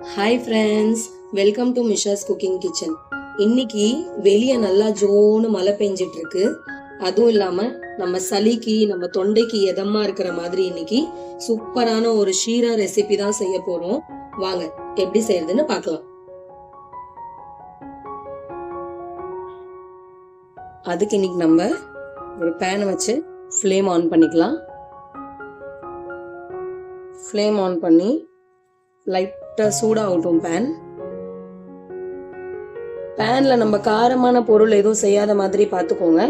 Hi friends, welcome to Misha's cooking kitchen. இன்னைக்கு வெளியே நல்லா ஜோன்னு மழை பெஞ்சிட்டு இருக்கு. அதுவும் இல்லாம நம்ம சளிக்கு நம்ம தொண்டைக்கு எதமா இருக்கிற மாதிரி இன்னைக்கு சூப்பரான ஒரு ஷீரா ரெசிபி தான் செய்ய போறோம். வாங்க எப்படி செய்யறதுன்னு பார்க்கலாம். அதுக்கு இன்னைக்கு நம்ம ஒரு பேனை வச்சு ஃப்ளேம் ஆன் பண்ணிக்கலாம். ஃப்ளேம் ஆன் பண்ணி லைட்டாக சூடாகட்டும் பேன்ல நம்ம காரமான பொருள் எதுவும் செய்யாத மாதிரி பார்த்துக்கோங்க.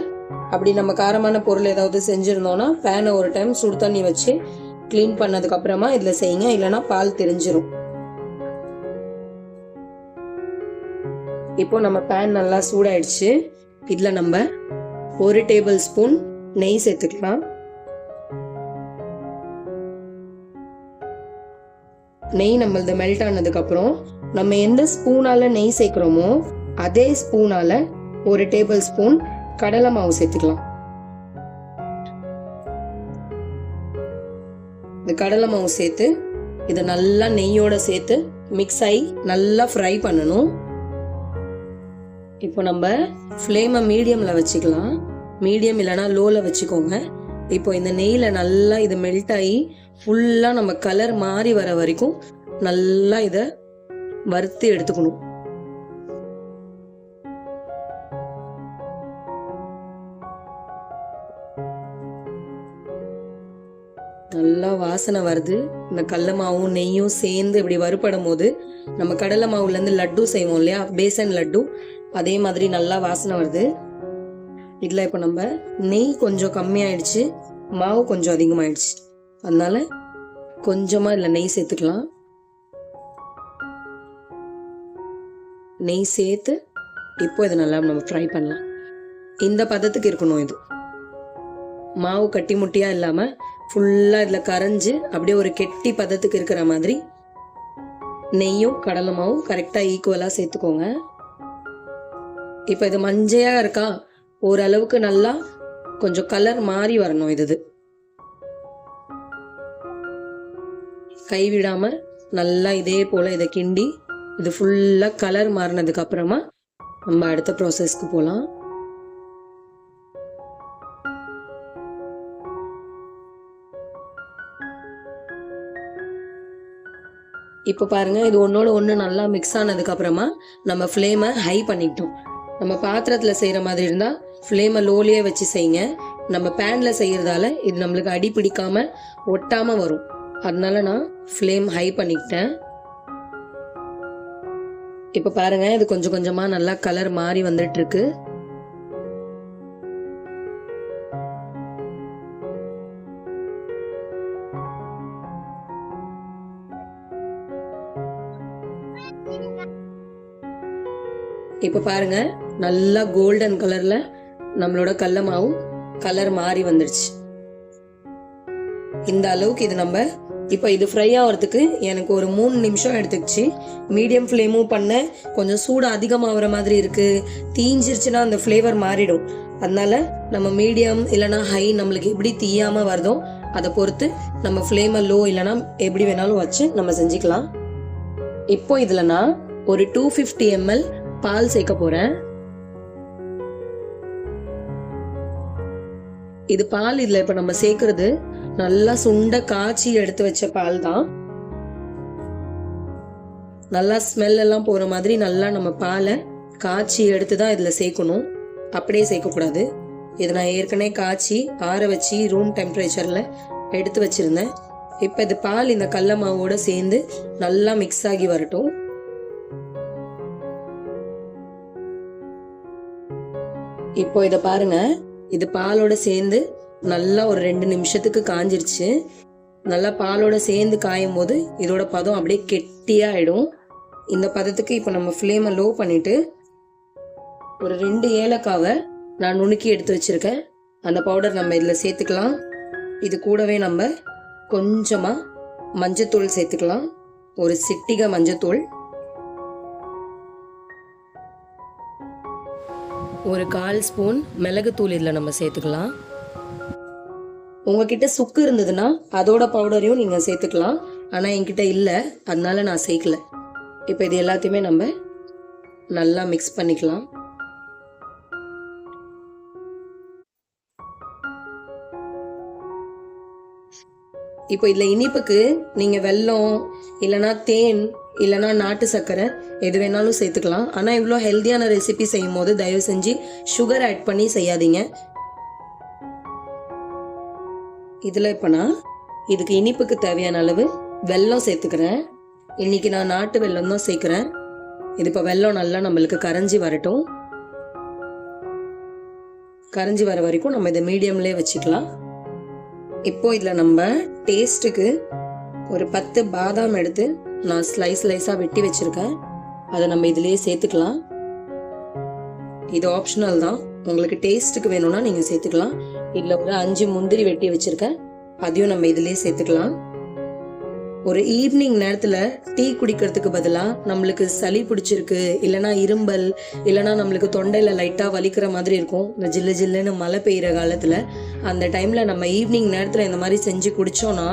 அப்படி நம்ம காரமான பொருள் ஏதாவது செஞ்சிருந்தோம்னா பேனை ஒரு டைம் சுடு தண்ணி வச்சு க்ளீன் பண்ணதுக்கு அப்புறமா இதுல செய்யுங்க, இல்லைன்னா பால் தெரிஞ்சிரும். இப்போ நம்ம பேன் நல்லா சூடாயிடுச்சு. இதுல நம்ம 1 டேபிள் ஸ்பூன் நெய் சேர்த்துக்கலாம். நெய் நம்மளது மெல்ட் ஆனதுக்கு அப்புறம் நம்ம எந்த ஸ்பூனால நெய் சேர்க்கிறோமோ அதே ஸ்பூனால 1 டேபிள் ஸ்பூன் கடலை மாவு சேர்த்துக்கலாம். இந்த கடலை மாவு சேர்த்து இதை நல்லா நெய்யோட சேர்த்து மிக்ஸ் ஆகி நல்லா ஃப்ரை பண்ணணும். இப்போ நம்ம ஃப்ளேமை மீடியம்ல வச்சுக்கலாம். மீடியம் இல்லைன்னா லோல வச்சுக்கோங்க. இப்போ இந்த நெய்யில நல்லா இது மெல்ட் ஆகி ஃபுல்லா நம்ம கலர் மாறி வர வரைக்கும் நல்லா இதை வறுத்து எடுத்துக்கணும். நல்லா வாசனை வருது. இந்த கடலை மாவும் நெய்யும் சேர்ந்து இப்படி வறுபடும் போது நம்ம கடலை மாவுல இருந்து லட்டு செய்வோம் இல்லையா, பேசன் லட்டு, அதே மாதிரி நல்லா வாசனை வருது. இதுல இப்ப நம்ம நெய் கொஞ்சம் கம்மியாயிடுச்சு, மாவு கொஞ்சம் அதிகமாயிடுச்சு. அதனால கொஞ்சமா இதுல நெய் சேர்த்துக்கலாம். நெய் சேர்த்து இப்போ இதை நல்லா நம்ம ஃப்ரை பண்ணலாம். இந்த பதத்துக்கு இருக்கணும். இது மாவு கட்டி முட்டியா இல்லாம ஃபுல்லா இதுல கரைஞ்சு அப்படியே ஒரு கெட்டி பதத்துக்கு இருக்கிற மாதிரி நெய்யும் கடலை மாவும் கரெக்டா ஈக்குவலா சேர்த்துக்கோங்க. இப்ப இது மஞ்சையா இருக்கா, ஓரளவுக்கு நல்லா கொஞ்சம் கலர் மாறி வரணும். இது கைவிடாம நல்லா இதே போல இதை கிண்டி இது ஃபுல்லா கலர் மாறினதுக்கு அப்புறமா நம்ம அடுத்த ப்ராசஸ்க்கு போலாம். இப்ப பாருங்க, இது ஒன்னோட ஒண்ணு நல்லா மிக்ஸ் ஆனதுக்கு அப்புறமா நம்ம ஃப்ளேமை ஹை பண்ணிட்டோம். நம்ம பாத்திரத்துல செய்யற மாதிரி இருந்தா ஃப்ளேமை லோலியே வச்சு செய்யுங்க. நம்ம பேன்ல செய்யறதால இது நம்மளுக்கு அடி பிடிக்காம ஒட்டாம வரும். அதனால நான் ஃப்ளேம் ஹை பண்ணிக்கிட்டேன். இப்ப பாருங்க, இது கொஞ்சம் கொஞ்சமா நல்லா கலர் மாறி வந்துட்டு இருக்கு. இப்ப பாருங்க, நல்லா கோல்டன் கலர்ல நம்மளோட கடலை மாவு கலர் மாறி வந்துடுச்சு. இந்த அளவுக்கு இது நம்ம இப்ப இது ஃப்ரை ஆகிறதுக்கு எனக்கு ஒரு 3 நிமிஷம் எடுத்துக்கிச்சு. மீடியம் ஃப்ளேமும் பண்ண, கொஞ்சம் சூடு அதிகமாகிற மாதிரி இருக்கு, தீஞ்சிருச்சுன்னா அந்த ஃப்ளேவர் மாறிடும். அதனால நம்ம மீடியம் இல்லைன்னா ஹை நம்மளுக்கு எப்படி தீயாம வருதோ அதை பொறுத்து நம்ம ஃப்ளேமை லோ இல்லைன்னா எப்படி வேணாலும் வச்சு நம்ம செஞ்சுக்கலாம். இப்போ இதுல நான் ஒரு 250 ml பால் சேர்க்க போறேன். இது பால் இதுல இப்ப நம்ம சேர்க்கறது நல்லா சுண்ட காய்ச்சி எடுத்து வச்ச பால் தான். நல்லா ஸ்மெல் எல்லாம் போற மாதிரி நல்லா நம்ம பாலை காய்ச்சி எடுத்துதான் இதுல சேர்க்கணும். அப்படியே சேர்க்க கூடாது. இது நான் ஏற்கனவே காய்ச்சி ஆற வச்சு ரூம் டெம்பரேச்சர்ல எடுத்து வச்சிருந்தேன். இப்ப இது பால் இந்த கடலை மாவோட சேர்ந்து நல்லா மிக்ஸ் ஆகி வரட்டும். இப்போ இத பாருங்க, இது பாலோட சேர்ந்து நல்லா ஒரு 2 நிமிஷத்துக்கு காஞ்சிருச்சு. நல்லா பாலோட சேர்ந்து காயும் போது இதோட பதம் அப்படியே கெட்டியாயிடும். இந்த பதத்துக்கு இப்போ நம்ம ஃப்ளேமை லோ பண்ணிட்டு ஒரு 2 ஏலக்காவை நான் நுணுக்கி எடுத்து வச்சிருக்கேன். அந்த பவுடர் நம்ம இதுல சேர்த்துக்கலாம். இது கூடவே நம்ம கொஞ்சமா மஞ்சத்தூள் சேர்த்துக்கலாம். ஒரு சிட்டிகை மஞ்சத்தூள், ஒரு 1/4 ஸ்பூன் மிளகுத்தூள் இதில் நம்ம சேர்த்துக்கலாம். உங்ககிட்ட சுக்கு இருந்ததுன்னா அதோட பவுடரையும் நீங்கள் சேர்த்துக்கலாம். ஆனால் என்கிட்ட இல்லை, அதனால நான் சேர்க்கல. இப்போ இது எல்லாத்தையுமே நம்ம நல்லா மிக்ஸ் பண்ணிக்கலாம். இப்போ இதில் இனிப்புக்கு நீங்கள் வெல்லம் இல்லைனா தேன் இல்லைனா நாட்டு சர்க்கரை எது வேணாலும் சேர்த்துக்கலாம். ஆனால் இவ்வளோ ஹெல்த்தியான ரெசிபி செய்யும் போது தயவு செஞ்சு சுகர் ஆட் பண்ணி செய்யாதீங்க. இதில் இப்போ நான் இதுக்கு இனிப்புக்கு தேவையான அளவு வெல்லம் சேர்த்துக்கிறேன். இன்னைக்கு நான் நாட்டு வெல்லம் தான் சேர்க்குறேன். இது இப்போ வெல்லம் நல்லா நம்மளுக்கு கரைஞ்சி வரட்டும். கரைஞ்சி வர வரைக்கும் நம்ம இதை மீடியம்லேயே வச்சுக்கலாம். இப்போ இதில் நம்ம டேஸ்ட்டுக்கு ஒரு 10 பாதாம் எடுத்து நான் ஸ்லைஸாக வெட்டி வச்சுருக்கேன். அதை நம்ம இதிலேயே சேர்த்துக்கலாம். இது ஆப்ஷனல் தான், உங்களுக்கு டேஸ்ட்டுக்கு வேணும்னா நீங்கள் சேர்த்துக்கலாம். இதில் ஒரு 5 முந்திரி வெட்டி வச்சுருக்கேன், அதையும் நம்ம இதிலேயே சேர்த்துக்கலாம். ஒரு ஈவினிங் நேரத்தில் டீ குடிக்கிறதுக்கு பதிலாக நம்மளுக்கு சளி பிடிச்சிருக்கு, இல்லைனா இரும்பல், இல்லைனா நம்மளுக்கு தொண்டையில் லைட்டாக வலிக்கிற மாதிரி இருக்கும், இந்த ஜில்லு ஜில்லுன்னு மழை பெய்கிற காலத்தில், அந்த டைமில் நம்ம ஈவினிங் நேரத்தில் இந்த மாதிரி செஞ்சு குடித்தோன்னா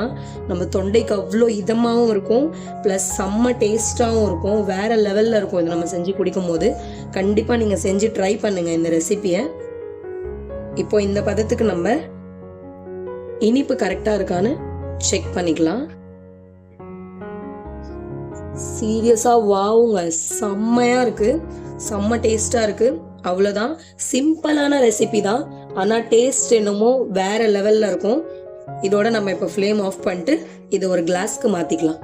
நம்ம தொண்டைக்கு அவ்வளோ இதமாகவும் இருக்கும், ப்ளஸ் செம்ம டேஸ்ட்டாகவும் இருக்கும், வேறு லெவலில் இருக்கும். இது நம்ம செஞ்சு குடிக்கும் போது கண்டிப்பாக நீங்கள் செஞ்சு ட்ரை பண்ணுங்கள் இந்த ரெசிபியை. இப்போ இந்த பதத்துக்கு நம்ம இனிப்பு கரெக்டாக இருக்கான்னு செக் பண்ணிக்கலாம். சீரியஸாக வாவுங்க, செம்மையாக இருக்குது, செம்ம டேஸ்ட்டாக இருக்குது. அவ்வளோதான், சிம்பிளான ரெசிபி தான், ஆனால் டேஸ்ட் என்னமோ வேறு லெவலில் இருக்கும். இதோட நம்ம இப்போ ஃப்ளேம் ஆஃப் பண்ணிட்டு இதை ஒரு கிளாஸ்க்கு மாற்றிக்கலாம்.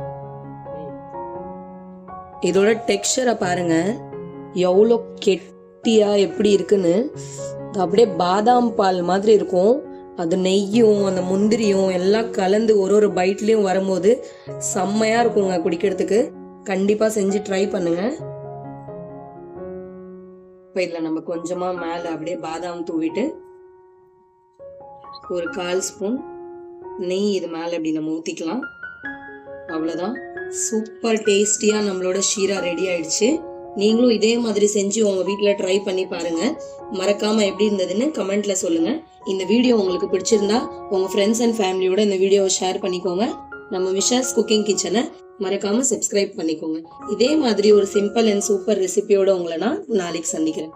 இதோட டெக்ஸ்சரை பாருங்கள், எவ்வளோ கெட்டியாக எப்படி இருக்குன்னு. அப்படியே பாதாம் பால் மாதிரி இருக்கும். அது நெய்யும் அந்த முந்திரியும் எல்லாம் கலந்து ஒரு பைட்லேயும் வரும்போது செம்மையாக இருக்குங்க குடிக்கிறதுக்கு. கண்டிப்பாக செஞ்சு ட்ரை பண்ணுங்க. இப்போ இதில் நம்ம கொஞ்சமாக மேலே அப்படியே பாதாம் தூவிட்டு ஒரு 1/4 ஸ்பூன் நெய் இது மேலே அப்படி நம்ம ஊற்றிக்கலாம். அவ்வளோதான், சூப்பர் டேஸ்டியாக நம்மளோட ஷீரா ரெடி ஆயிடுச்சு. நீங்களும் இதே மாதிரி செஞ்சு உங்கள் வீட்டில் ட்ரை பண்ணி பாருங்கள். மறக்காமல் எப்படி இருந்ததுன்னு கமெண்ட்டில் சொல்லுங்கள். இந்த வீடியோ உங்களுக்கு பிடிச்சிருந்தா உங்கள் ஃப்ரெண்ட்ஸ் அண்ட் ஃபேமிலியோட இந்த வீடியோவை ஷேர் பண்ணிக்கோங்க. நம்ம மிஷாஸ் குக்கிங் கிச்சனை மறக்காமல் சப்ஸ்கிரைப் பண்ணிக்கோங்க. இதே மாதிரி ஒரு சிம்பிள் அண்ட் சூப்பர் ரெசிபியோட உங்களை நான் நாளைக்கு சந்திக்கிறேன்.